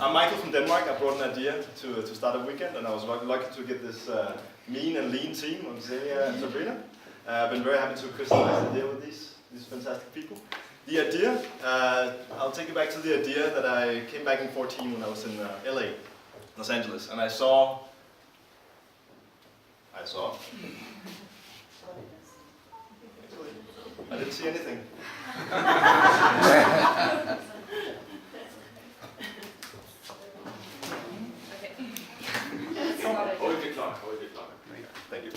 I'm Michael from Denmark. I brought an idea to start a weekend, and I was lucky to get this mean and lean team of Xenia and Sabrina. I've been very happy to crystallize the idea with these fantastic people. The idea, I'll take you back to the idea that I came back in 2014 when I was in LA, Los Angeles, and I saw. I didn't see anything. Thank you.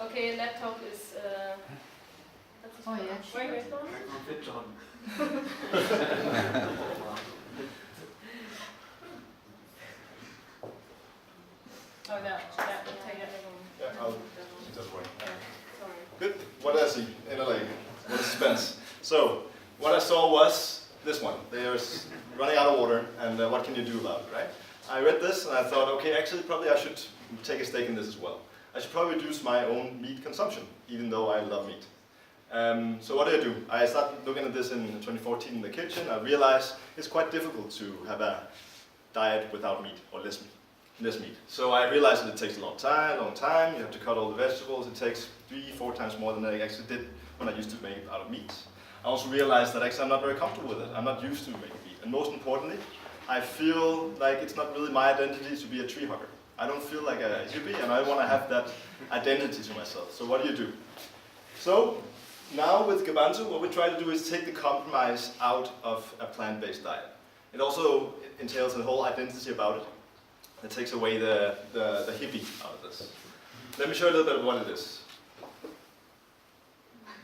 Okay, laptop is. Oh yeah. Where is it? Oh, that will take it. Yeah, I'll just wait. Sorry. Good. What did I see in LA? What a suspense. So, what I saw was this one. There's running out of water, and what can you do about it, right? I read this and I thought, okay, actually probably I should take a stake in this as well. I should probably reduce my own meat consumption, even though I love meat. So what do? I started looking at this in 2014 in the kitchen. I realized it's quite difficult to have a diet without meat, or less meat. So I realized that it takes a long time, you have to cut all the vegetables, it takes 3-4 times more than I actually did when I used to make it out of meat. I also realized that actually I'm not very comfortable with it. I'm not used to making meat. And most importantly, I feel like it's not really my identity to be a tree hugger. I don't feel like a hippie, and I want to have that identity to myself. So what do? So now with Gabanzo, what we try to do is take the compromise out of a plant-based diet. It also entails a whole identity about it. It takes away the hippie out of this. Let me show you a little bit of what it is.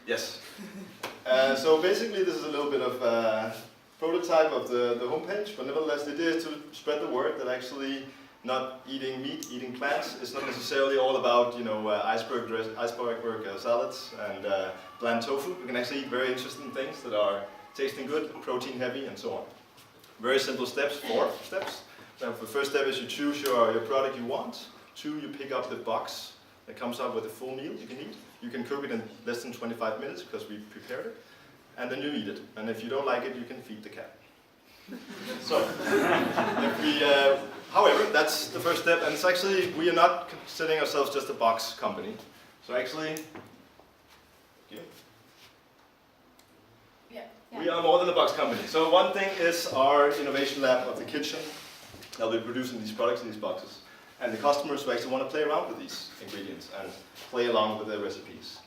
Yes. So basically this is a little bit of a prototype of the homepage, but nevertheless the idea is to spread the word that actually not eating meat, eating plants is not necessarily all about, you know, iceberg salads and bland tofu. You can actually eat very interesting things that are tasting good, protein heavy, and so on. Very simple steps, 4 steps. The first step is you choose your product you want. 2, you pick up the box that comes out with a full meal you can eat. You can cook it in less than 25 minutes because we prepared it. And then you eat it. And if you don't like it, you can feed the cat. So, however, that's the first step. And it's actually, we are not considering ourselves just a box company. So actually, we are more than a box company. So one thing is our innovation lab of the kitchen. They'll be producing these products in these boxes. And the customers who actually want to play around with these ingredients and play along with their recipes.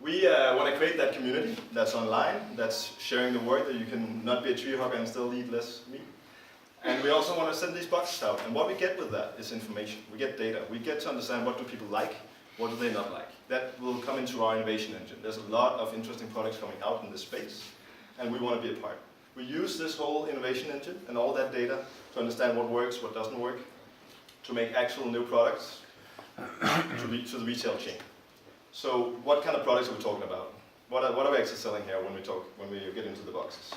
We want to create that community that's online, that's sharing the word that you can not be a tree hugger and still eat less meat. And we also want to send these boxes out. And what we get with that is information. We get data. We get to understand what do people like, what do they not like. That will come into our innovation engine. There's a lot of interesting products coming out in this space, and we want to be a part. We use this whole innovation engine and all that data to understand what works, what doesn't work, to make actual new products to the retail chain. So what kind of products are we talking about? What are we actually selling here when we get into the boxes?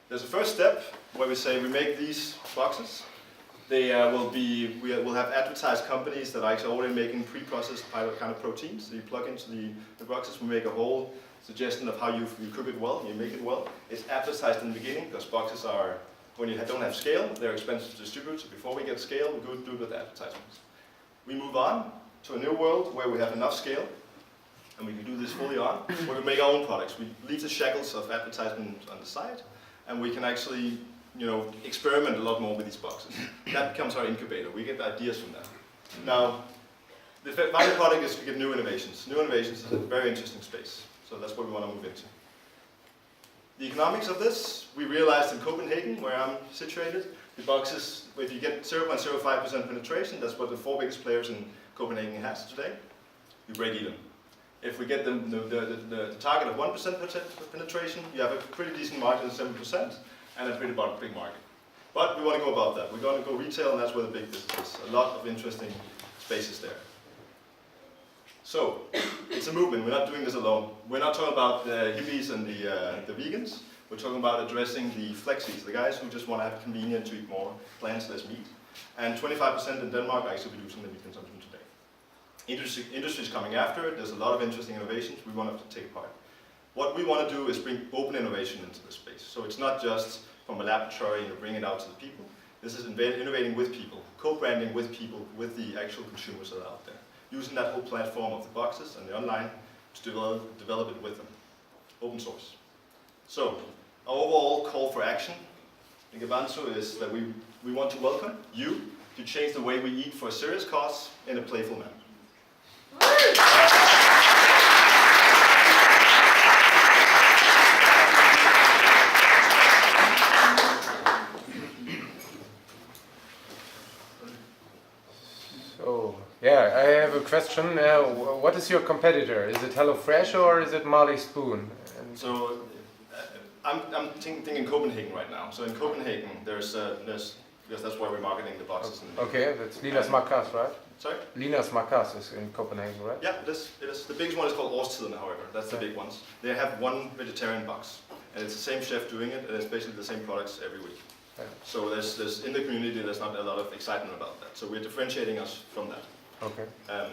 There's a first step where we say we make these boxes. They we'll have advertised companies that are actually already making pre-processed kind of proteins. So you plug into the boxes, we make a whole suggestion of how you cook it well, you make it well. It's advertised in the beginning because boxes are, when you don't have scale, they're expensive to distribute. So before we get scale, we do it with advertisements. We move on to a new world where we have enough scale, and we can do this fully on, where we make our own products. We leave the shackles of advertisement on the side, and we can actually, you know, experiment a lot more with these boxes. That becomes our incubator. We get ideas from that. Now, the final product is to get new innovations. New innovations is a very interesting space, so that's what we want to move into. The economics of this, we realized in Copenhagen, where I'm situated, the boxes, if you get 0.05% penetration, that's what the 4 biggest players in Copenhagen has today, you break even. If we get the target of 1% penetration, you have a pretty decent margin of 7% and a pretty big market. But we want to go above that. We're going to go retail, and that's where the big business is. A lot of interesting spaces there. So, it's a movement. We're not doing this alone. We're not talking about the hippies and the vegans. We're talking about addressing the flexies, the guys who just want to have convenient to eat more plants, less meat. And 25% in Denmark are actually reducing their meat consumption today. Industry is coming after it. There's a lot of interesting innovations we want to take part. What we want to do is bring open innovation into the space. So it's not just from a laboratory and bring it out to the people. This is innovating with people, co-branding with people, with the actual consumers that are out there. Using that whole platform of the boxes and the online to develop it with them. Open source. So, our overall call for action in Gabanzo is that we want to welcome you to change the way we eat for a serious cause in a playful manner. So, yeah, I have a question. What is your competitor? Is it HelloFresh or is it Marley Spoon? So, I'm thinking Copenhagen right now. So in Copenhagen, there's because that's where we're marketing the boxes. Okay, that's Linas Markas, right? Sorry? Linas Markas is in Copenhagen, right? Yeah, it is. The biggest one is called Årstiden, however. That's the big ones. They have one vegetarian box, and it's the same chef doing it, and it's basically the same products every week. Yeah. So there's in the community, there's not a lot of excitement about that. So we're differentiating us from that. Okay. Yeah.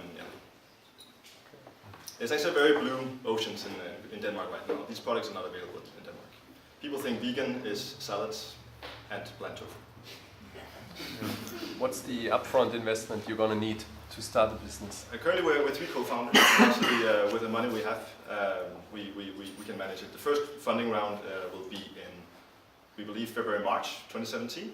It's actually a very blue oceans in Denmark right now. These products are not available in Denmark. People think vegan is salads and plant tofu. What's the upfront investment you're going to need to start a business? Currently we're 3 co-founders. Actually, with the money we have, we can manage it. The first funding round will be in, we believe, February, March 2017.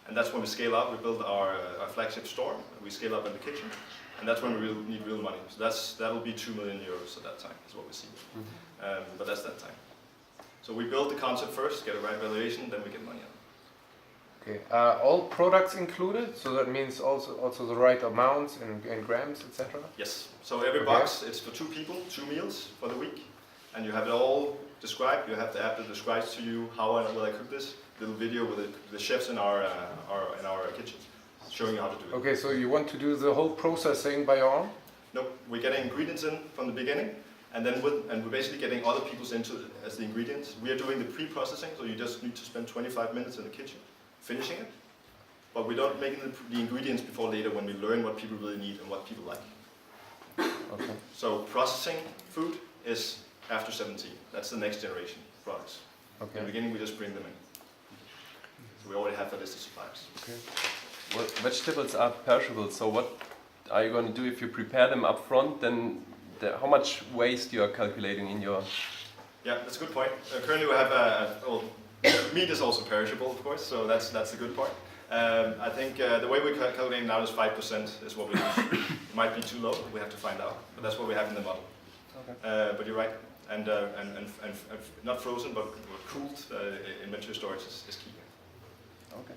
And that's when we scale up. We build our flagship store. We scale up in the kitchen. And that's when we need real money. So that'll be 2 million euros at that time, is what we see. But that's that time. So we build the concept first, get a right valuation, then we get money out. Okay. Are all products included? So that means also the right amounts in grams, etc.? Yes. So every box, it's for 2 people, 2 meals for the week. And you have it all described. You have the app that describes to you how will I cook this. Little video with the chefs in our kitchen, showing you how to do it. Okay, so you want to do the whole processing by your own? No, we're getting ingredients in from the beginning, and then we're basically getting other people's into as the ingredients. We are doing the pre-processing, so you just need to spend 25 minutes in the kitchen, finishing it. But we don't make the ingredients before later when we learn what people really need and what people like. Okay. So processing food is after 17. That's the next generation products. Okay. In the beginning, we just bring them in. So we already have a list of suppliers. Okay. Well, vegetables are perishable, so what are you going to do if you prepare them up front? Then how much waste you are calculating in your... Yeah, that's a good point. Currently we have well, meat is also perishable, of course, so that's a good part. I think the way we're calculating now is 5% is what we use. It might be too low, we have to find out, but that's what we have in the model. Okay. But you're right, and not frozen, but cooled inventory storage is key. Okay.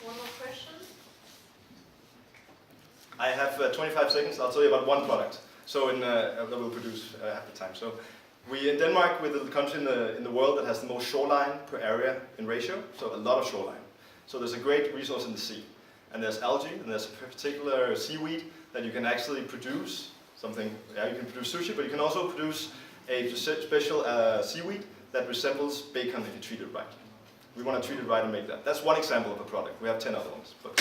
One more question? I have 25 seconds. I'll tell you about one product. So that we'll produce half the time. So we in Denmark, we're the country in the world that has the most shoreline per area in ratio. So a lot of shoreline. So there's a great resource in the sea, and there's algae, and there's a particular seaweed that you can actually produce something. Yeah, you can produce sushi, but you can also produce a special seaweed that resembles bacon if you treat it right. We want to treat it right and make that. That's one example of a product. We have 10 other ones. But